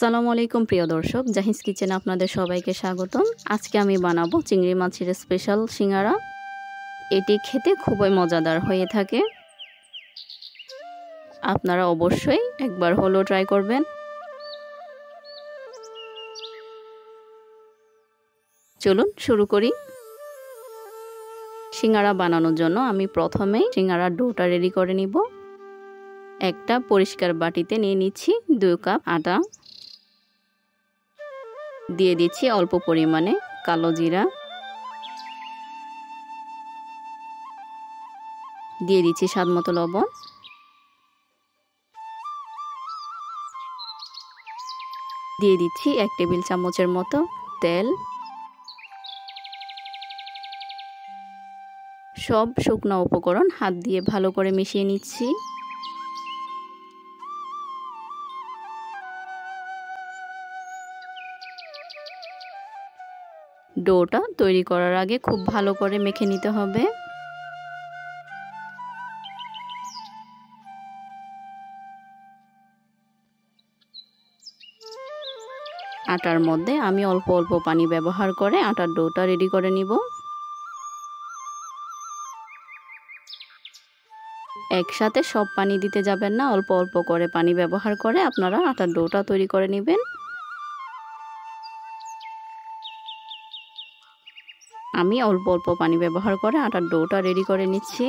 আসসালামু আলাইকুম প্রিয় দর্শক, জাহিজ কিচেনে আপনাদের সবাইকে স্বাগতম। আজকে আমি বানাবো চিংড়ি মাছের স্পেশাল সিঙ্গারা। এটি খেতে খুবই মজাদার হয়ে থাকে। আপনারা অবশ্যই একবার হলেও ট্রাই করবেন। চলুন শুরু করি। সিঙ্গারা বানানোর জন্য আমি প্রথমে সিঙ্গারার ডোটা রেডি করে নিব। একটা পরিষ্কার বাটিতে নিয়ে নিচ্ছি 2 কাপ আটা। দিয়ে দিচ্ছি অল্প পরিমাণে কালো জিরা, দিয়ে দিচ্ছি স্বাদমতো লবণ, দিয়ে দিচ্ছি 1 টেবিল চামচের মতো তেল। সব শুকনো উপকরণ হাত দিয়ে ভালো করে মিশিয়ে নিচ্ছি। ডোটা তৈরি করার আগে খুব ভালো করে মেখে নিতে হবে। আটার মধ্যে আমি অল্প অল্প পানি ব্যবহার করে আটার ডোটা রেডি করে নিব। একসাথে সব পানি দিতে যাবেন না, অল্প অল্প করে পানি ব্যবহার করে আপনারা আটার ডোটা তৈরি করে নেবেন। আমি অল্প অল্প পানি ব্যবহার করে আটার ডোটা রেডি করে নিচ্ছি।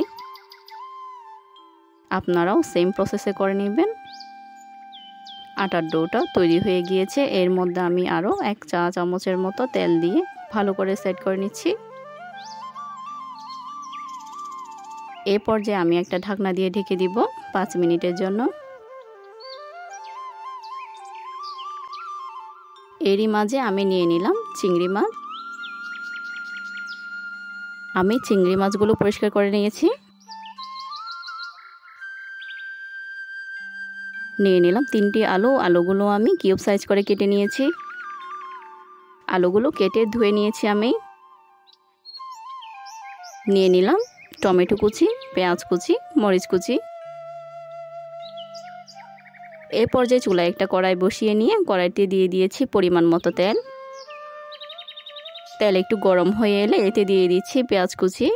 আপনারাও সেম প্রসেসে করে নেবেন। আটার ডোটা তৈরি হয়ে গিয়েছে। এর মধ্যে আমি আরও 1 চা চামচের মতো তেল দিয়ে ভালো করে সেট করে নিচ্ছি। এই পর্যায়ে আমি একটা ঢাকনা দিয়ে ঢেকে দিব 5 মিনিটের জন্য। এরই মাঝে আমি নিয়ে নিলাম চিংড়ি মাছ। আমি চিংড়ি মাছগুলো পরিষ্কার করে নিয়েছি। নিয়ে নিলাম 3টি আলু। আলুগুলো আমি কিউব সাইজ করে কেটে নিয়েছি। আলুগুলো কেটে ধুয়ে নিয়েছি আমি। নিয়ে নিলাম টমেটো কুচি, পেঁয়াজ কুচি, মরিচ কুচি। এই পর্যায়ে চুলায় একটা কড়াই বসিয়ে নিয়ে কড়াইতে দিয়ে দিয়েছি পরিমাণ মতো তেল। তেল একটু গরম হয়ে এলে এতে দিয়ে দিচ্ছি পেঁয়াজ কুচি।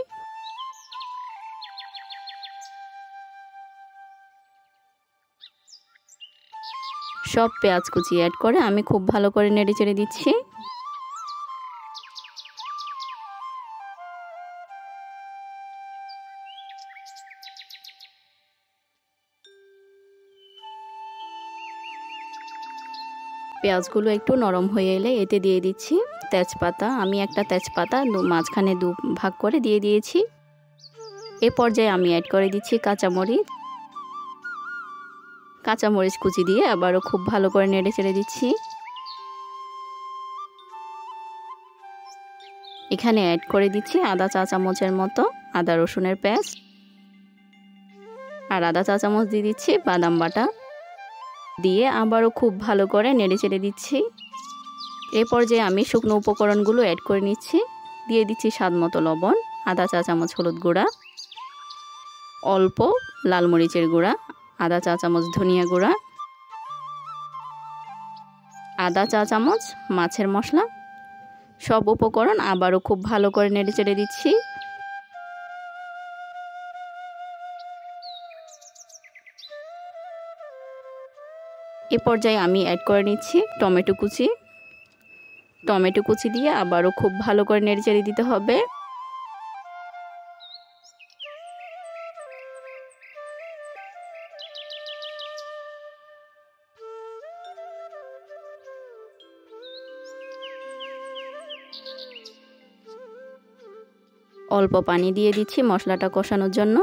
সব পেঁয়াজ কুচি অ্যাড করে আমি খুব ভালো করে নেড়ে চেড়ে দিচ্ছি। পেঁয়াজগুলো একটু নরম হয়ে এলে এতে দিয়ে দিচ্ছি তেজপাতা। আমি একটা তেজপাতা মাঝখানে 2 ভাগ করে দিয়ে দিয়েছি। এ পর্যায়ে আমি অ্যাড করে দিচ্ছি কাঁচামরিচ। কাঁচামরিচ কুচি দিয়ে আবারও খুব ভালো করে নেড়ে চেড়ে দিচ্ছি। এখানে অ্যাড করে দিচ্ছি আদা চা চামচের মতো আদা রসুনের পেস্ট, আর আদা চা চামচ দিয়ে দিচ্ছি বাদাম বাটা। দিয়ে আবারও খুব ভালো করে নেড়ে চেড়ে দিচ্ছি। এ পর্যায়ে আমি শুকনো উপকরণগুলো অ্যাড করে নিচ্ছি। দিয়ে দিচ্ছি স্বাদমতো লবণ, আধা চা চামচ হলুদ গুঁড়া, অল্প লাল মরিচের গুঁড়া, আধা চা চামচ ধনিয়া গুঁড়া, আধা চা চামচ মাছের মশলা। সব উপকরণ আবারও খুব ভালো করে নেড়ে চেড়ে দিচ্ছি। এ পর্যায়ে আমি অ্যাড করে নিচ্ছি টমেটো কুচি। টমেটো কুচি দিয়ে আবারও খুব ভালো করে নেড়ে চেড়ে দিতে হবে। অল্প পানি দিয়ে দিচ্ছি মশলাটা কষানোর জন্য।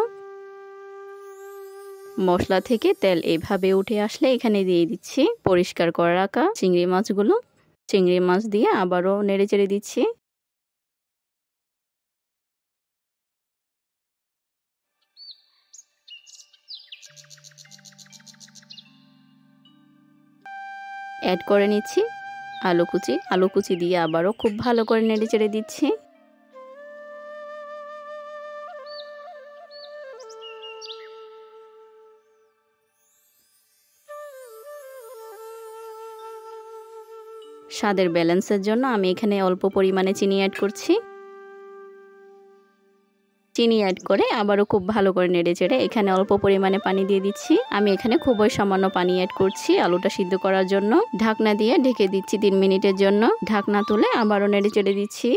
মশলা থেকে তেল এভাবে উঠে আসলে এখানে দিয়ে দিচ্ছি পরিষ্কার করে রাখা চিংড়ি মাছগুলো। চিংড়ি মাছ দিয়ে আবারও নেড়ে চেড়ে দিচ্ছি। অ্যাড করে নিচ্ছি আলু কুচি। আলু কুচি দিয়ে আবারও খুব ভালো করে নেড়ে চেড়ে দিচ্ছি। স্বাদের ব্যালেন্সের জন্য আমি এখানে অল্প পরিমাণে চিনি অ্যাড করছি। চিনি অ্যাড করে আবারও খুব ভালো করে নেড়েচেড়ে এখানে অল্প পরিমাণে পানি দিয়ে দিচ্ছি। আমি এখানে খুবই সামান্য পানি অ্যাড করছি আলুটা সিদ্ধ করার জন্য। ঢাকনা দিয়ে ঢেকে দিচ্ছি 3 মিনিটের জন্য। ঢাকনা তুলে আবারও নেড়েচেড়ে দিচ্ছি।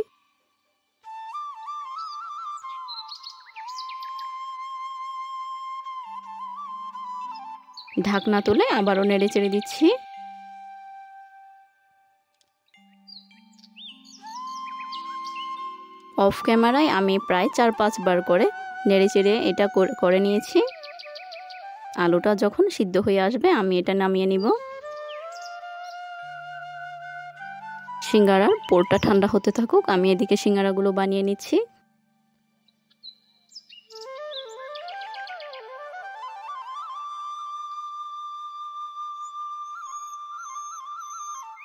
ঢাকনা তুলে আবারও নেড়েচেড়ে দিচ্ছি। অফ ক্যামেরায় আমি প্রায় 4-5 বার করে নেড়েচেড়ে এটা করে নিয়েছি। আলুটা যখন সিদ্ধ হয়ে আসবে আমি এটা নামিয়ে নিব। সিঙ্গারার পোরটা ঠান্ডা হতে থাকুক, আমি এদিকে সিঙ্গারাগুলো বানিয়ে নিচ্ছি।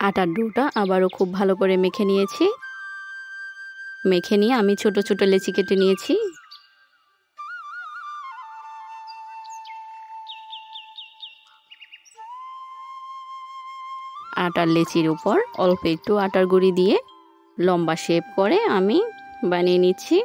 আটার ডোটা আবারও খুব ভালো করে মেখে নিয়েছি। মেখে নিয়ে আমি ছোট ছোট লেচি কেটে নিয়েছি। আটার লেচির উপর অল্প একটু আটার গুঁড়ি দিয়ে লম্বা শেপ করে আমি বানিয়ে নিচ্ছি।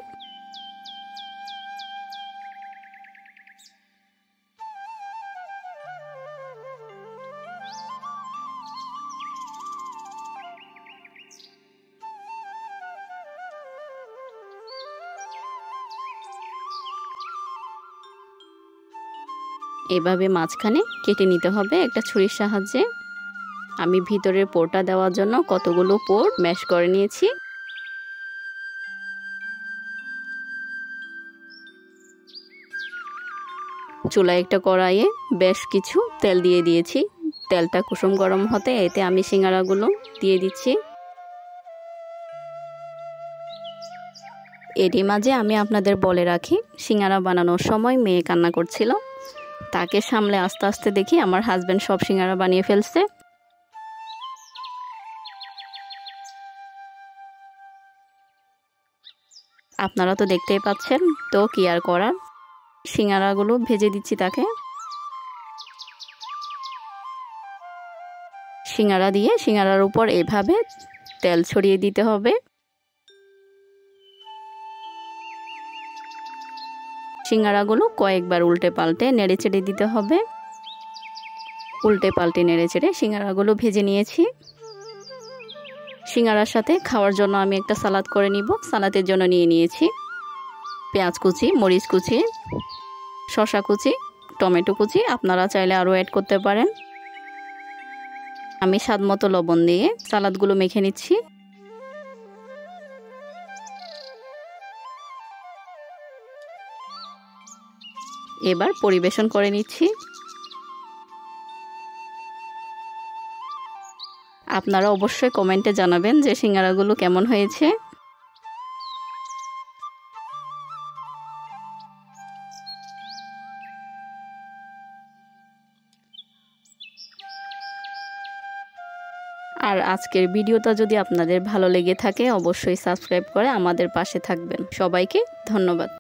এভাবে মাঝখানে কেটে নিতে হবে একটা ছুরির সাহায্যে। আমি ভিতরের পোরটা দেওয়ার জন্য কতগুলো পোর ম্যাশ করে নিয়েছি। চুলায় একটা কড়াইয়ে বেশ কিছু তেল দিয়ে দিয়েছি। তেলটা কুসুম গরম হতে এতে আমি সিঙ্গারাগুলো দিয়ে দিচ্ছি। এরই মাঝে আমি আপনাদের বলে রাখি, সিঙ্গারা বানানোর সময় মেয়ে কান্না করছিল। তাকে সামলে আস্তে আস্তে দেখি আমার হাজবেন্ড সব সিঙ্গারা বানিয়ে ফেলছে। আপনারা তো দেখতেই পাচ্ছেন, তো কি আর করার। সিঙ্গারাগুলো ভেজে দিচ্ছি তাকে। সিঙ্গারা দিয়ে সিঙ্গারার উপর এভাবে তেল ছড়িয়ে দিতে হবে। সিঙ্গারাগুলো কয়েকবার উল্টে পাল্টে নেড়ে চেড়ে দিতে হবে। উল্টে পাল্টে নেড়ে চেড়ে সিঙ্গারাগুলো ভেজে নিয়েছি। সিঙ্গারার সাথে খাওয়ার জন্য আমি একটা সালাদ করে নিব। সালাদের জন্য নিয়ে নিয়েছি পেঁয়াজ কুচি, মরিচ কুচি, শসা কুচি, টমেটো কুচি। আপনারা চাইলে আরও অ্যাড করতে পারেন। আমি স্বাদ মতো লবণ দিয়ে সালাদগুলো মেখে নিচ্ছি। এবার পরিবেশন করে নিচ্ছি। আপনারা অবশ্যই কমেন্টে জানাবেন যে সিঙ্গারাগুলো কেমন হয়েছে। আর আজকের ভিডিওটা যদি আপনাদের ভালো লেগে থাকে অবশ্যই সাবস্ক্রাইব করে আমাদের পাশে থাকবেন। সবাইকে ধন্যবাদ।